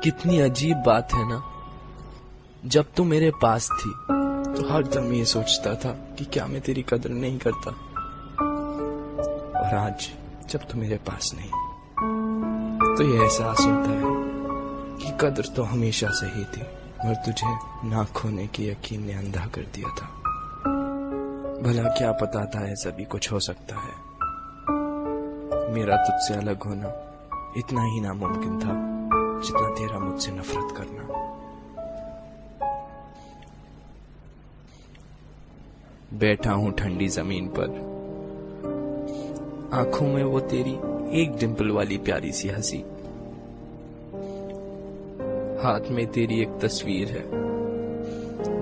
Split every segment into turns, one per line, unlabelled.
कितनी अजीब बात है ना, जब तू मेरे पास थी तो हर दम ये सोचता था कि क्या मैं तेरी कदर नहीं करता, और आज जब तू मेरे पास नहीं तो ये एहसास होता है कि कदर तो हमेशा से ही थी, मगर तुझे ना खोने की यकीन ने अंधा कर दिया था। भला क्या पता था ऐसा भी कुछ हो सकता है। मेरा तुझसे अलग होना इतना ही नामुमकिन था जितना तेरा मुझसे नफरत करना। बैठा हूं ठंडी जमीन पर, आंखों में वो तेरी एक डिंपल वाली प्यारी सी हंसी, हाथ में तेरी एक तस्वीर है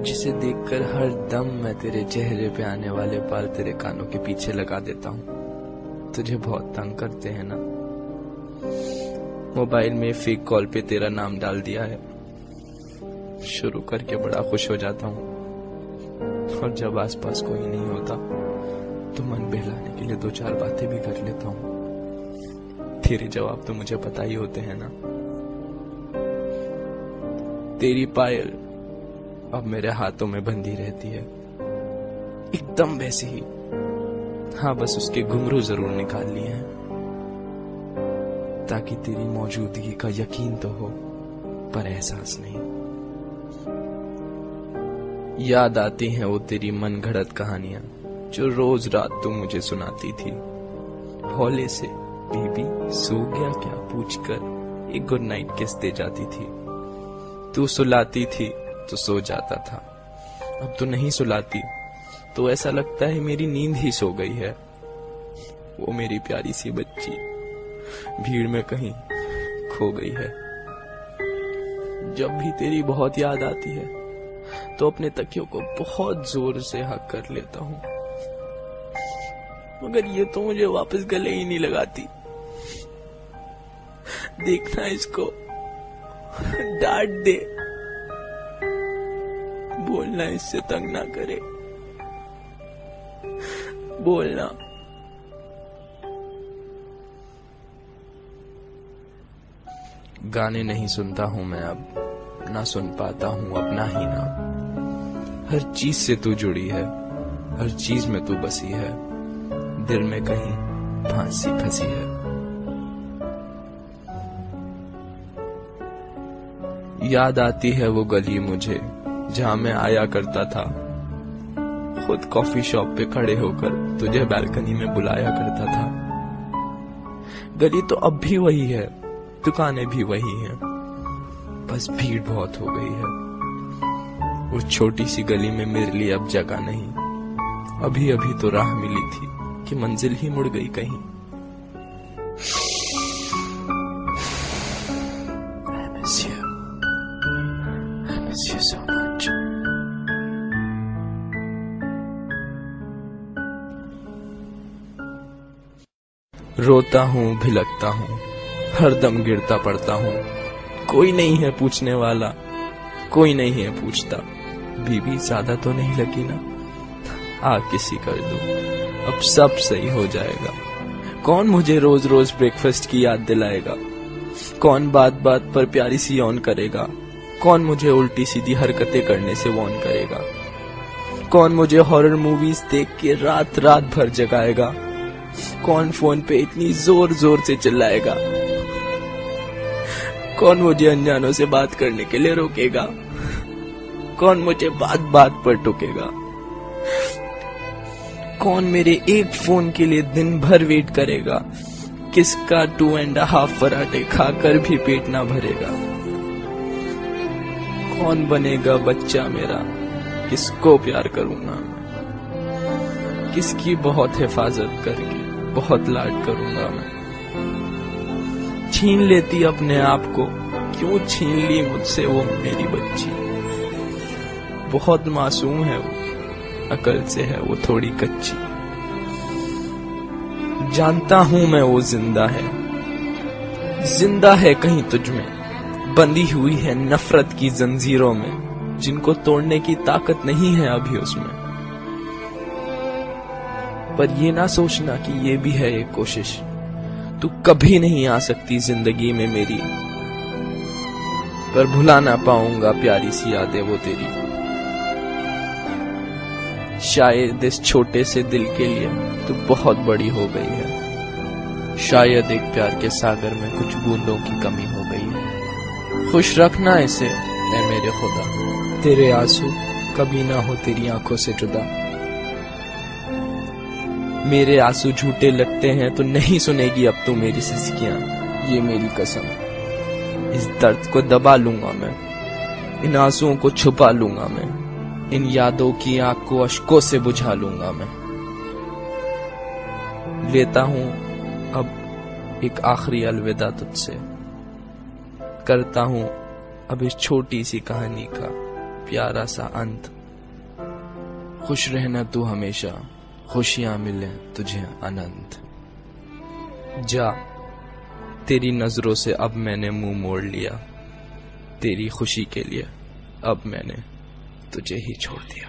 जिसे देखकर हर दम मैं तेरे चेहरे पे आने वाले बाल तेरे कानों के पीछे लगा देता हूं। तुझे बहुत तंग करते हैं ना। मोबाइल में फेक कॉल पे तेरा नाम डाल दिया है, शुरू करके बड़ा खुश हो जाता हूं, और जब आसपास कोई नहीं होता तो मन बहलाने के लिए दो चार बातें भी कर लेता हूं। तेरे जवाब तो मुझे पता ही होते हैं ना। तेरी पायल अब मेरे हाथों में बंधी रहती है, एकदम वैसे ही। हाँ, बस उसके घुंघरू जरूर निकाल लिए हैं ताकि तेरी मौजूदगी का यकीन तो हो, पर एहसास नहीं। याद आती हैं वो तेरी मनगढ़ंत कहानियां जो रोज रात तू मुझे सुनाती थी। हौले से बीबी सो गया क्या पूछकर एक गुड नाइट किस दे जाती थी। तू सुलाती थी तो सो जाता था, अब तो नहीं सुलाती तो ऐसा लगता है मेरी नींद ही सो गई है। वो मेरी प्यारी सी बच्ची भीड़ में कहीं खो गई है। जब भी तेरी बहुत याद आती है तो अपने तकियों को बहुत जोर से हक कर लेता हूं, मगर ये तो मुझे वापस गले ही नहीं लगाती। देखना इसको, डांट दे, बोलना इससे तंग ना करे, बोलना। गाने नहीं सुनता हूं मैं अब, ना सुन पाता हूं अपना ही नाम। हर चीज से तू जुड़ी है, हर चीज में तू बसी है, दिल में कहीं फांसी फंसी है। याद आती है वो गली मुझे जहां मैं आया करता था, खुद कॉफी शॉप पे खड़े होकर तुझे बालकनी में बुलाया करता था। गली तो अब भी वही है, दुकानें भी वही हैं, बस भीड़ बहुत हो गई है। उस छोटी सी गली में मेरे लिए अब जगह नहीं। अभी अभी तो राह मिली थी कि मंजिल ही मुड़ गई कहीं। I miss you. I miss you so much. रोता हूँ, भिलकता हूँ, हर दम गिरता पड़ता हूँ। कोई नहीं है पूछने वाला, कोई नहीं है पूछता। बीबी ज्यादा तो नहीं लगी ना, किसी कर दो, अब सब सही हो जाएगा। कौन मुझे रोज रोज ब्रेकफास्ट की याद दिलाएगा, कौन बात बात पर प्यारी सी ऑन करेगा, कौन मुझे उल्टी सीधी हरकतें करने से वॉर्न करेगा, कौन मुझे हॉरर मूवीज देख के रात रात भर जगाएगा, कौन फोन पे इतनी जोर जोर से चिल्लाएगा, कौन मुझे अनजानों से बात करने के लिए रोकेगा, कौन मुझे बात बात पर टोकेगा, कौन मेरे एक फोन के लिए दिन भर वेट करेगा, किसका 2.5 पराठे खाकर भी पेट ना भरेगा, कौन बनेगा बच्चा मेरा, किसको प्यार करूंगा मैं, किसकी बहुत हिफाजत करके बहुत लाड करूंगा मैं। छीन लेती अपने आप को, क्यों छीन ली मुझसे वो मेरी बच्ची। बहुत मासूम है वो, अकल से है वो थोड़ी कच्ची। जानता हूं मैं वो जिंदा है कहीं तुझ में, बंधी हुई है नफरत की जंजीरों में, जिनको तोड़ने की ताकत नहीं है अभी उसमें। पर ये ना सोचना कि ये भी है एक कोशिश, तू कभी नहीं आ सकती जिंदगी में मेरी। पर भुला ना पाऊंगा प्यारी सी यादें वो तेरी। शायद इस छोटे से दिल के लिए तू बहुत बड़ी हो गई है। शायद एक प्यार के सागर में कुछ बूंदों की कमी हो गई है। खुश रखना इसे ऐ मेरे खुदा,
तेरे आंसू कभी ना हो तेरी आंखों से जुदा।
मेरे आंसू झूठे लगते हैं तो नहीं सुनेगी अब तू मेरी सिसकियां।
ये मेरी कसम।
इस दर्द को दबा लूंगा मैं, इन आंसुओं को छुपा लूंगा मैं, इन यादों की आग को अश्कों से बुझा लूंगा मैं। लेता हूं अब एक आखिरी अलविदा तुझसे, करता हूं अब इस छोटी सी कहानी का प्यारा सा अंत। खुश रहना तू हमेशा, खुशियां मिले तुझे अनंत। जा, तेरी नजरों से अब मैंने मुंह मोड़ लिया, तेरी खुशी के लिए अब मैंने तुझे ही छोड़ दिया।